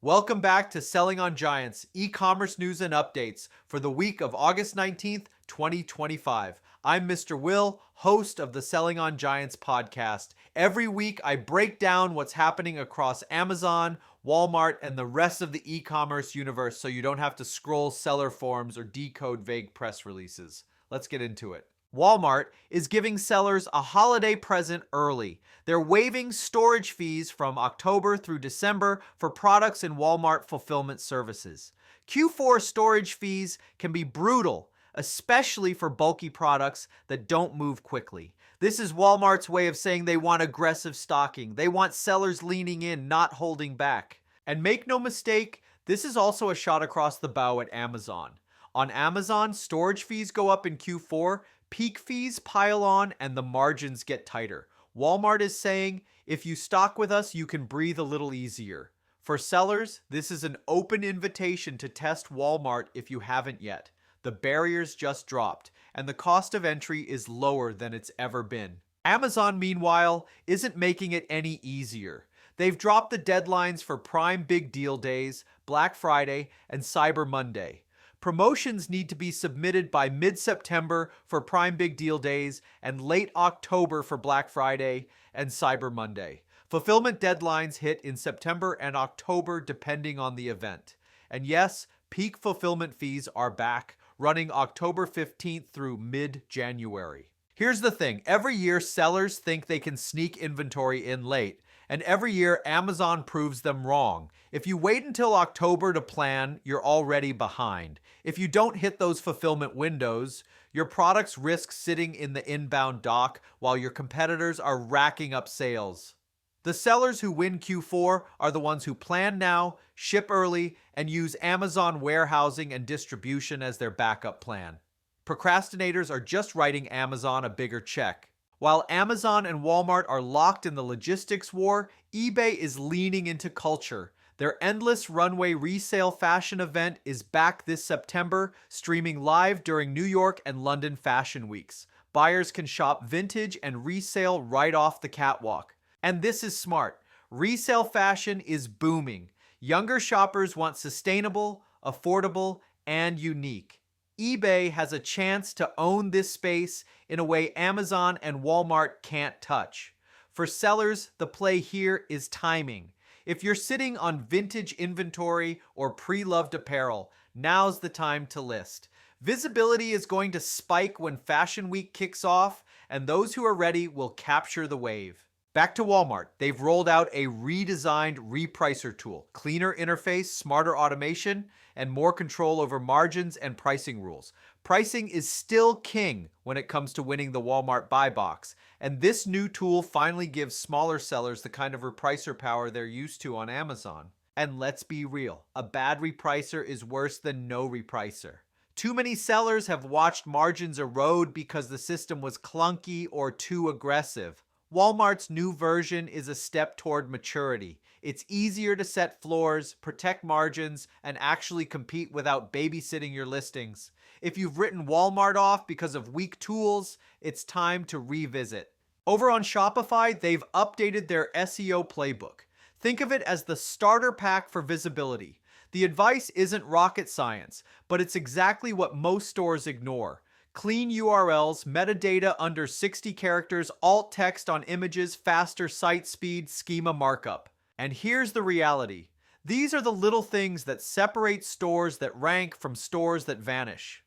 Welcome back to Selling on Giants, e-commerce news and updates for the week of August 19th, 2025. I'm Mr. Will, host of the Selling on Giants podcast. Every week, I break down what's happening across Amazon, Walmart, and the rest of the e-commerce universe so you don't have to scroll seller forums or decode vague press releases. Let's get into it. Walmart is giving sellers a holiday present early. They're waiving storage fees from October through December for products in Walmart fulfillment services. Q4 storage fees can be brutal, especially for bulky products that don't move quickly. This is Walmart's way of saying they want aggressive stocking. They want sellers leaning in, not holding back. And make no mistake, this is also a shot across the bow at Amazon. On Amazon, storage fees go up in Q4, peak fees pile on, and the margins get tighter. Walmart is saying, if you stock with us, you can breathe a little easier. For sellers, this is an open invitation to test Walmart if you haven't yet. The barriers just dropped, and the cost of entry is lower than it's ever been. Amazon, meanwhile, isn't making it any easier. They've dropped the deadlines for Prime Big Deal Days, Black Friday, and Cyber Monday. Promotions need to be submitted by mid-September for Prime Big Deal Days and late October for Black Friday and Cyber Monday. Fulfillment deadlines hit in September and October depending on the event. And yes, peak fulfillment fees are back, running October 15th through mid-January. Here's the thing, every year sellers think they can sneak inventory in late, and every year Amazon proves them wrong. If you wait until October to plan, you're already behind. If you don't hit those fulfillment windows, your products risk sitting in the inbound dock while your competitors are racking up sales. The sellers who win Q4 are the ones who plan now, ship early, and use Amazon warehousing and distribution as their backup plan. Procrastinators are just writing Amazon a bigger check. While Amazon and Walmart are locked in the logistics war, eBay is leaning into culture. Their Endless Runway resale fashion event is back this September, streaming live during New York and London fashion weeks. Buyers can shop vintage and resale right off the catwalk. And this is smart. Resale fashion is booming. Younger shoppers want sustainable, affordable, and unique. eBay has a chance to own this space in a way Amazon and Walmart can't touch. For sellers, the play here is timing. If you're sitting on vintage inventory or pre-loved apparel, now's the time to list. Visibility is going to spike when Fashion Week kicks off, and those who are ready will capture the wave. Back to Walmart, they've rolled out a redesigned repricer tool, cleaner interface, smarter automation, and more control over margins and pricing rules. Pricing is still king when it comes to winning the Walmart buy box, and this new tool finally gives smaller sellers the kind of repricer power they're used to on Amazon. And let's be real, a bad repricer is worse than no repricer. Too many sellers have watched margins erode because the system was clunky or too aggressive. Walmart's new version is a step toward maturity. It's easier to set floors, protect margins, and actually compete without babysitting your listings. If you've written Walmart off because of weak tools, it's time to revisit. Over on Shopify, they've updated their SEO playbook. Think of it as the starter pack for visibility. The advice isn't rocket science, but it's exactly what most stores ignore. Clean URLs, metadata under 60 characters, alt text on images, faster site speed, schema markup. And here's the reality. These are the little things that separate stores that rank from stores that vanish.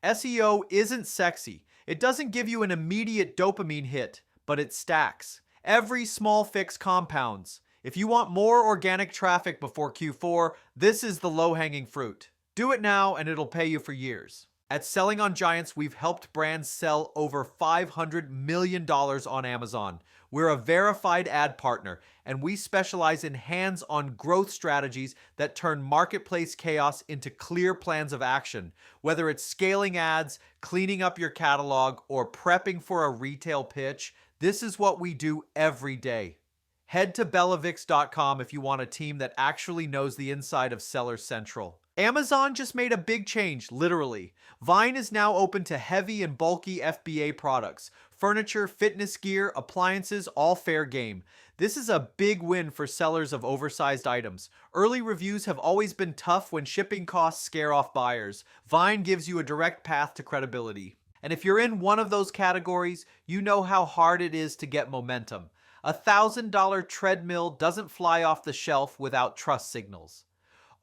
SEO isn't sexy. It doesn't give you an immediate dopamine hit, but it stacks. Every small fix compounds. If you want more organic traffic before Q4, this is the low-hanging fruit. Do it now and it'll pay you for years. At Selling on Giants, we've helped brands sell over $500 million on Amazon. We're a verified ad partner, and we specialize in hands-on growth strategies that turn marketplace chaos into clear plans of action. Whether it's scaling ads, cleaning up your catalog, or prepping for a retail pitch, this is what we do every day. Head to bellavix.com if you want a team that actually knows the inside of Seller Central. Amazon just made a big change, literally. Vine is now open to heavy and bulky FBA products. Furniture, fitness gear, appliances, all fair game. This is a big win for sellers of oversized items. Early reviews have always been tough when shipping costs scare off buyers. Vine gives you a direct path to credibility. And if you're in one of those categories, you know how hard it is to get momentum. $1,000 treadmill doesn't fly off the shelf without trust signals.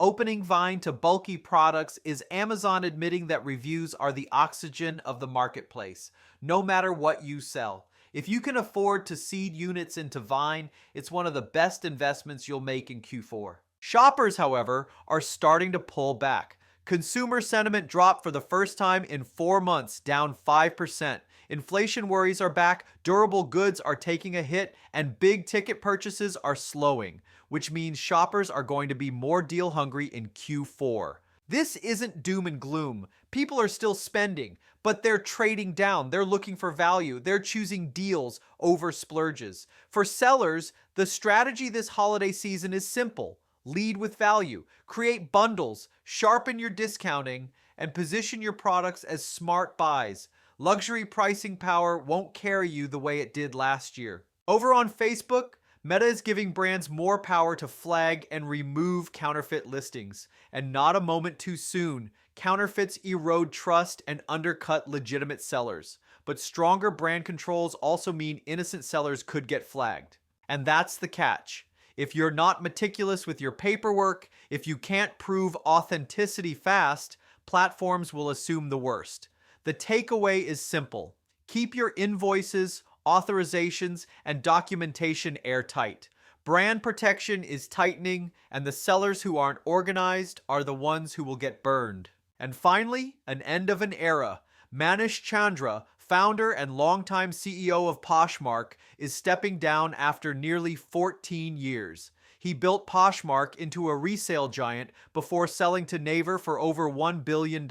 Opening Vine to bulky products is Amazon admitting that reviews are the oxygen of the marketplace, no matter what you sell. If you can afford to seed units into Vine, it's one of the best investments you'll make in Q4. Shoppers, however, are starting to pull back. Consumer sentiment dropped for the first time in 4 months, down 5%. Inflation worries are back, durable goods are taking a hit, and big ticket purchases are slowing, which means shoppers are going to be more deal hungry in Q4. This isn't doom and gloom. People are still spending, but they're trading down. They're looking for value. They're choosing deals over splurges. For sellers, the strategy this holiday season is simple. Lead with value. Create bundles, sharpen your discounting, and position your products as smart buys. Luxury pricing power won't carry you the way it did last year. Over on Facebook, Meta is giving brands more power to flag and remove counterfeit listings. And not a moment too soon, counterfeits erode trust and undercut legitimate sellers. But stronger brand controls also mean innocent sellers could get flagged. And that's the catch. If you're not meticulous with your paperwork, if you can't prove authenticity fast, platforms will assume the worst. The takeaway is simple. Keep your invoices, authorizations, and documentation airtight. Brand protection is tightening, and the sellers who aren't organized are the ones who will get burned. And finally, an end of an era. Manish Chandra, founder and longtime CEO of Poshmark, is stepping down after nearly 14 years. He built Poshmark into a resale giant before selling to Naver for over $1 billion.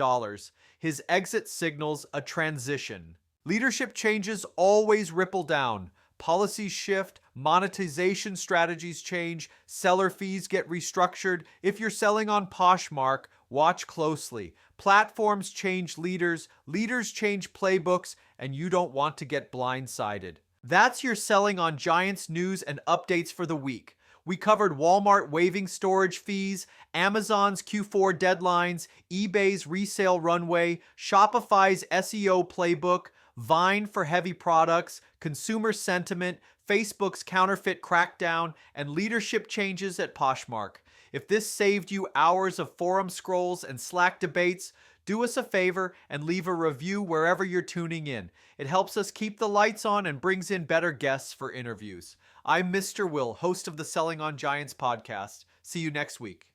His exit signals a transition. Leadership changes always ripple down. Policies shift, monetization strategies change, seller fees get restructured. If you're selling on Poshmark, watch closely. Platforms change leaders, leaders change playbooks, and you don't want to get blindsided. That's your Selling on Giants news and updates for the week. We covered Walmart waiving storage fees, Amazon's Q4 deadlines, eBay's resale runway, Shopify's SEO playbook, Vine for heavy products, consumer sentiment, Facebook's counterfeit crackdown, and leadership changes at Poshmark. If this saved you hours of forum scrolls and Slack debates, do us a favor and leave a review wherever you're tuning in. It helps us keep the lights on and brings in better guests for interviews. I'm Mr. Will, host of the Selling on Giants podcast. See you next week.